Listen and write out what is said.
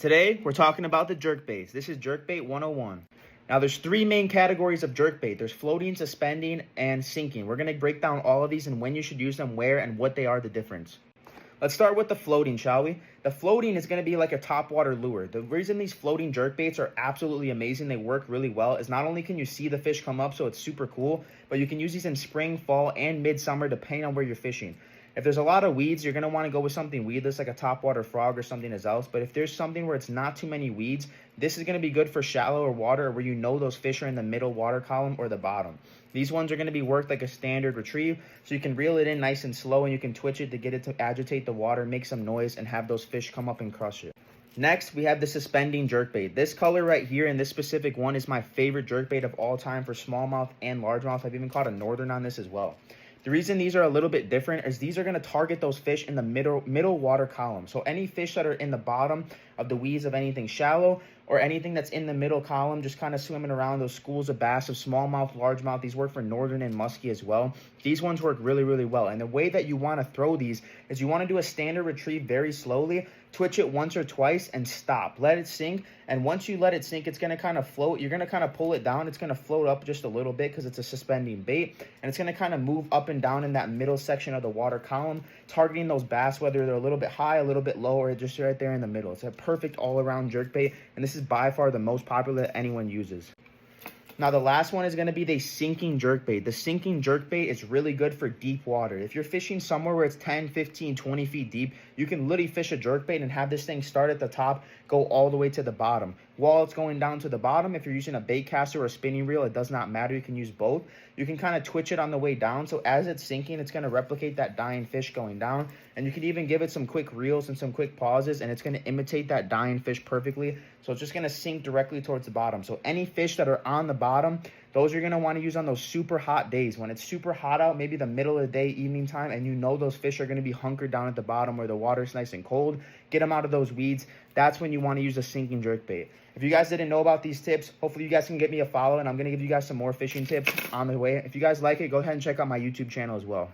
Today, we're talking about the jerkbaits. This is Jerkbait 101. Now, there's three main categories of jerkbait. There's floating, suspending, and sinking. We're going to break down all of these and when you should use them, where, and what they are, the difference. Let's start with the floating, shall we? The floating is going to be like a topwater lure. The reason these floating jerkbaits are absolutely amazing, they work really well, is not only can you see the fish come up, so it's super cool, but you can use these in spring, fall, and midsummer depending on where you're fishing. If there's a lot of weeds, you're going to want to go with something weedless like a topwater frog or something else. But if there's something where it's not too many weeds, this is going to be good for shallower water where you know those fish are in the middle water column or the bottom. These ones are going to be worked like a standard retrieve, so you can reel it in nice and slow and you can twitch it to get it to agitate the water, make some noise, and have those fish come up and crush it. Next, we have the suspending jerkbait. This color right here and this specific one is my favorite jerkbait of all time for smallmouth and largemouth. I've even caught a northern on this as well. The reason these are a little bit different is these are going to target those fish in the middle water column. So any fish that are in the bottom of the weeds of anything shallow or anything that's in the middle column, just kind of swimming around those schools of bass of smallmouth, largemouth, these work for northern and musky as well. These ones work really, really well. And the way that you want to throw these is you want to do a standard retrieve very slowly, twitch it once or twice and stop. Let it sink. And once you let it sink, it's going to kind of float. You're going to kind of pull it down. It's going to float up just a little bit because it's a suspending bait. And it's going to kind of move up and down in that middle section of the water column, targeting those bass, whether they're a little bit high, a little bit low, or just right there in the middle. It's a perfect all-around jerkbait. And this is by far the most popular that anyone uses. Now, the last one is going to be the sinking jerkbait. The sinking jerkbait is really good for deep water. If you're fishing somewhere where it's 10, 15, 20 feet deep, you can literally fish a jerkbait and have this thing start at the top, go all the way to the bottom. While it's going down to the bottom, if you're using a bait caster or a spinning reel, it does not matter. You can use both. You can kind of twitch it on the way down. So as it's sinking, it's going to replicate that dying fish going down. And you can even give it some quick reels and some quick pauses, and it's going to imitate that dying fish perfectly. So it's just going to sink directly towards the bottom. So any fish that are on the bottom, those you're going to want to use on those super hot days. When it's super hot out, maybe the middle of the day, evening time, and you know those fish are going to be hunkered down at the bottom where the water's nice and cold. Get them out of those weeds. That's when you want to use a sinking jerkbait. If you guys didn't know about these tips, hopefully you guys can get me a follow, and I'm going to give you guys some more fishing tips on the way. If you guys like it, go ahead and check out my YouTube channel as well.